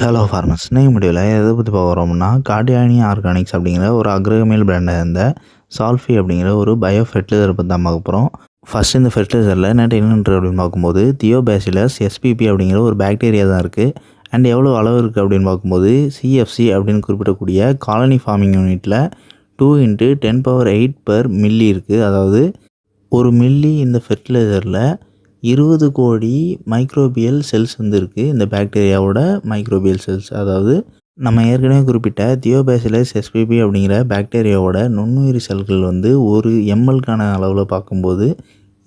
Hello farmers, இன்னைக்கு முடிவில் எதை பற்றி பார்க்க வரோம்னா கார்டியானி ஆர்கானிக்ஸ் அப்படிங்கிற ஒரு அக்ரகமேல் பிராண்டை இருந்த சால்ஃபி அப்படிங்கிற ஒரு பயோ ஃபெர்டிலைசரை பற்றி தான் பார்க்க போகிறோம். ஃபஸ்ட் இந்த ஃபெர்டிலைசரில் என்ன என்னென்று அப்படின்னு பார்க்கும்போது தியோபேசிலஸ் எஸ்பிபி அப்படிங்கிற ஒரு பாக்டீரியா தான் இருக்குது. அண்ட் எவ்வளோ அளவு இருக்குது அப்படின்னு பார்க்கும்போது சிஎஃப்சி அப்படின்னு குறிப்பிடக்கூடிய காலனி ஃபார்மிங் யூனிட்டில் 2 × 10⁸ இருக்குது. அதாவது ஒரு மில்லி இந்த ஃபெர்டிலைசரில் 20 கோடி மைக்ரோபியல் செல்ஸ் இருக்குது. இந்த பாக்டீரியாவோட மைக்ரோபியல் செல்ஸ், அதாவது நம்ம ஏற்கனவே குறிப்பிட்ட தியோபேசிலஸ் எஸ்பிபி அப்படிங்கிற பாக்டீரியாவோட நுண்ணுயிரி செல்கள் ஒரு எம்எல்கான அளவில் பார்க்கும்போது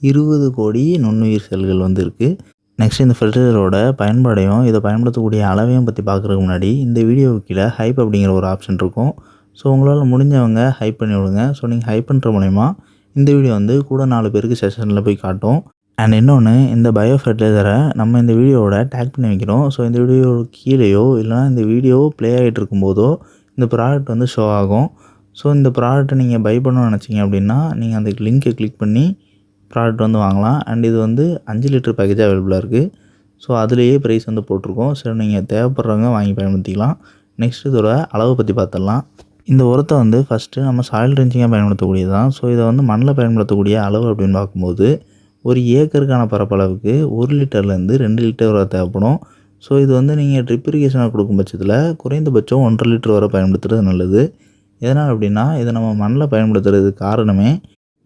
20 கோடி நுண்ணுயிர் செல்கள் இருக்குது. நெக்ஸ்ட் இந்த ஃபெர்டிலைசரோட பயன்பாடையும் இதை பயன்படுத்தக்கூடிய அளவையும் பற்றி பார்க்குறதுக்கு முன்னாடி இந்த வீடியோவுக்கு கீழே ஹைப் அப்படிங்கிற ஒரு ஆப்ஷன் இருக்கும். ஸோ உங்களால் முடிஞ்சவங்க ஹைப் பண்ணி விடுங்க. ஸோ நீங்கள் ஹைப் பண்ணுற மூலமா இந்த வீடியோ கூட 4 பேருக்கு செஷனில் போய் காட்டும். அண்ட் இன்னொன்று, இந்த பயோ ஃபெர்டிலைசரை நம்ம இந்த வீடியோவோட டேக் பண்ணி வைக்கிறோம். ஸோ இந்த வீடியோ கீழேயோ இல்லைனா இந்த வீடியோ ப்ளே ஆகிட்டு இருக்கும்போதோ இந்த ப்ராடக்ட் ஷோ ஆகும். ஸோ இந்த ப்ராடக்ட்டை நீங்கள் பை பண்ணணும்னு நினச்சிங்க அப்படின்னா நீங்கள் அந்த லிங்க்கை கிளிக் பண்ணி ப்ராடக்ட் வாங்கலாம். அண்ட் இது 5 லிட்டர் பேக்கேஜ் அவைலபிளாக இருக்குது. ஸோ அதுலேயே ப்ரைஸ் போட்டிருக்கோம். ஸோ நீங்கள் தேவைப்படுறவங்க வாங்கி பயன்படுத்திக்கலாம். நெக்ஸ்ட் இதோட அளவை பற்றி பார்த்துடலாம். இந்த உரத்தை ஃபஸ்ட்டு நம்ம சாயில் ட்ரென்ச்சிங்காக பயன்படுத்தக்கூடியது தான். ஸோ இதை மண்ணில் பயன்படுத்தக்கூடிய அளவு அப்படின்னு பார்க்கும்போது ஒரு ஏக்கருக்கான பரப்பளவுக்கு 1 லிட்டர்லேருந்து 2 லிட்டர் வரை தேவைப்படும். ஸோ இது நீங்கள் ட்ரிப் இரிகேஷனாக கொடுக்கும் பட்சத்தில் குறைந்தபட்சம் 1.5 லிட்டர் வரை பயன்படுத்துறது நல்லது. எதனால் அப்படின்னா இதை நம்ம மண்ணில் பயன்படுத்துறதுக்கு காரணமே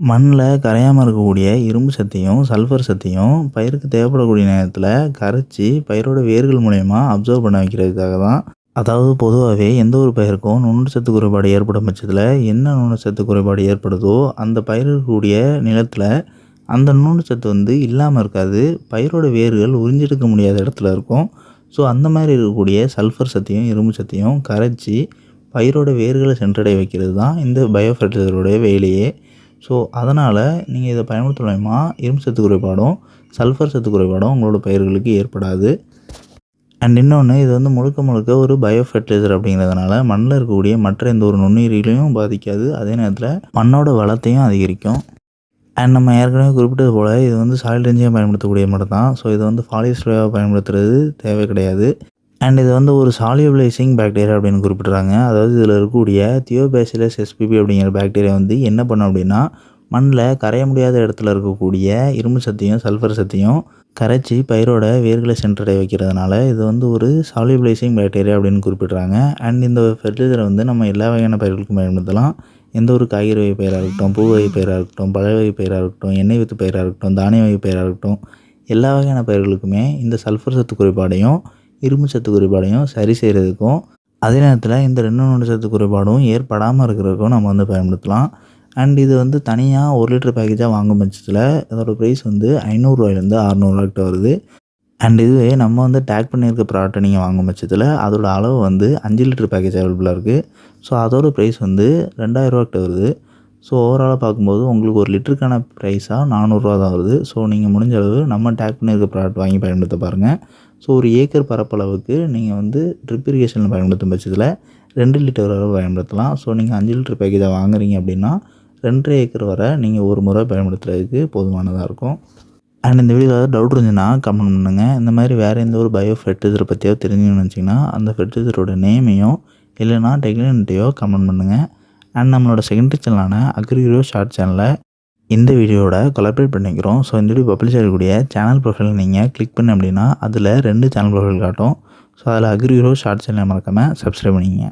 மண்ணில் கரையாமல் இருக்கக்கூடிய இரும்பு சத்தையும் சல்ஃபர் சத்தையும் பயிருக்கு தேவைப்படக்கூடிய நேரத்தில் கரைச்சி பயிரோட வேர்கள் மூலயமா அப்சர்வ் பண்ண வைக்கிறதுக்காக தான். அதாவது பொதுவாகவே எந்த ஒரு பயிருக்கும் நுண்ணூட்டச்சத்து குறைபாடு ஏற்படும் பட்சத்தில் என்ன நுண்ணூட்டச்சத்து குறைபாடு ஏற்படுதோ அந்த பயிர் இருக்கக்கூடிய நிலத்தில் அந்த நுண்ணூட்டச்சத்து இல்லாமல் இருக்காது. பயிரோட வேர்கள் உறிஞ்செடுக்க முடியாத இடத்துல இருக்கும். ஸோ அந்த மாதிரி இருக்கக்கூடிய சல்ஃபர் சத்தையும் இரும்பு சத்தையும் கரைச்சி பயிரோட வேர்களை சென்றடைய வைக்கிறது தான் இந்த பயோ ஃபெர்டிலைசருடைய வேலையே. ஸோ அதனால் நீங்கள் இதை பயன்படுத்த மூலமா இரும்பு சத்து குறைபாடும் சல்ஃபர் சத்து குறைபாடும் உங்களோட பயிர்களுக்கு ஏற்படாது. அண்ட் இன்னொன்று, இது முழுக்க முழுக்க ஒரு பயோ ஃபெர்டிலைசர் அப்படிங்கிறதுனால மண்ணில் இருக்கக்கூடிய மற்ற எந்த ஒரு நுண்ணுயிரிகளையும் பாதிக்காது. அதே நேரத்தில் மண்ணோட வளத்தையும் அதிகரிக்கும். அண்ட் நம்ம ஏற்கனவே குறிப்பிட்டது போல் இது சாயில் ட்ரென்ச்சிங்காக பயன்படுத்தக்கூடிய மட்டும் தான். ஸோ இது பாலிஸ்டராக பயன்படுத்துறது தேவை கிடையாது. அண்ட் இது ஒரு சாலியபிளைசிங் பாக்டீரியா அப்படின்னு குறிப்பிட்றாங்க. அதாவது இதில் இருக்கக்கூடிய தியோபேசிலஸ் எஸ்பிபி அப்படிங்கிற பாக்டீரியா என்ன பண்ணும் அப்படின்னா மண்ணில் கரைய முடியாத இடத்துல இருக்கக்கூடிய இரும்பு சத்தையும் சல்ஃபர் சத்தையும் கரைச்சி பயிரோட வேர்களை சென்றடைய வைக்கிறதுனால இது ஒரு சாலியபிளைசிங் பாக்டீரியா அப்படின்னு குறிப்பிட்றாங்க. அண்ட் இந்த ஃபெர்டிலைசரை நம்ம எல்லா வகையான பயிர்களுக்கும் பயன்படுத்தலாம். எந்த ஒரு காய்கறி வகை பயிராக இருக்கட்டும், பூ வகை பயிராக இருக்கட்டும், பழ வகை பயிராக இருக்கட்டும், எண்ணெய் வித்து பயிராக இருக்கட்டும், தானிய வகை பயிராக இருக்கட்டும், எல்லா வகையான பயிர்களுக்குமே இந்த சல்ஃபர் சத்து குறைபாடையும் இரும்பு சத்து குறைபாடையும் சரி செய்கிறதுக்கும் அதே நேரத்தில் இந்த 2 நுண்ணூட்டச்சத்து குறைபாடும் ஏற்படாமல் இருக்கிறதுக்கும் நம்ம பயன்படுத்தலாம். அண்ட் இது தனியாக 1 லிட்டர் பேக்கேஜாக வாங்கும் பட்சத்தில் அதோட ப்ரைஸ் 500 ரூபாயிலேருந்து 600 ரூபாய்க்கிட்ட வருது. அண்ட் இதுவே நம்ம டேக் பண்ணியிருக்க ப்ராடக்ட்டை நீங்கள் வாங்கும் பட்சத்தில் அதோட அளவு 5 லிட்டர் பேக்கேஜ் அவைலபிளாக இருக்குது. ஸோ அதோட ப்ரைஸ் 2000 ரூபாய்க்கிட்ட வருது. ஸோ ஓவராலாக பார்க்கும்போது உங்களுக்கு 1 லிட்டருக்கான ப்ரைஸாக 400 ரூபா தான் வருது. ஸோ நீங்கள் முடிஞ்ச அளவு நம்ம டேக் பண்ணியிருக்க ப்ராடக்ட் வாங்கி பயன்படுத்த பாருங்கள். ஸோ ஒரு ஏக்கர் பரப்பளவுக்கு நீங்கள் ட்ரிப் இரிகேஷனில் பயன்படுத்தும் பட்சத்தில் 2 லிட்டர் வரை பயன்படுத்தலாம். ஸோ நீங்கள் 5 லிட்டர் பேக்கேஜாக வாங்குறீங்க அப்படின்னா 2.5 ஏக்கர் வரை நீங்கள் ஒரு முறை பயன்படுத்துறதுக்கு போதுமானதாக இருக்கும். அண்ட் இந்த வீடியோவில் ஏதாவது டவுட் இருந்துச்சுன்னா கமெண்ட் பண்ணுங்கள். இந்த மாதிரி வேறு எந்த ஒரு பயோ ஃபெர்டிலைசரை பற்றியோ தெரிஞ்சுக்கணும்னு நினச்சிங்கன்னா அந்த ஃபெர்டிலைசரோட நேமையோ இல்லைனா டெக்னிக்கையோ கமெண்ட் பண்ணுங்கள். அண்ட் நம்மளோட செகண்டரி சேனலான அக்ரிஹீரோ ஷார்ட் சேனலை இந்த வீடியோவோட கொலாபரேட் பண்ணிக்கிறோம். ஸோ இந்த வீடியோ பப்ளிஷ் ஆகக்கூடிய சேனல் ப்ரொஃபைல் நீங்கள் கிளிக் பண்ணி அப்படின்னா அதில் 2 சேனல் ப்ரொஃபைல் காட்டும். ஸோ அதில் அக்ரிஹீரோ ஷார்ட் சேனலை மறக்காமல் சப்ஸ்கிரைப் பண்ணிங்க.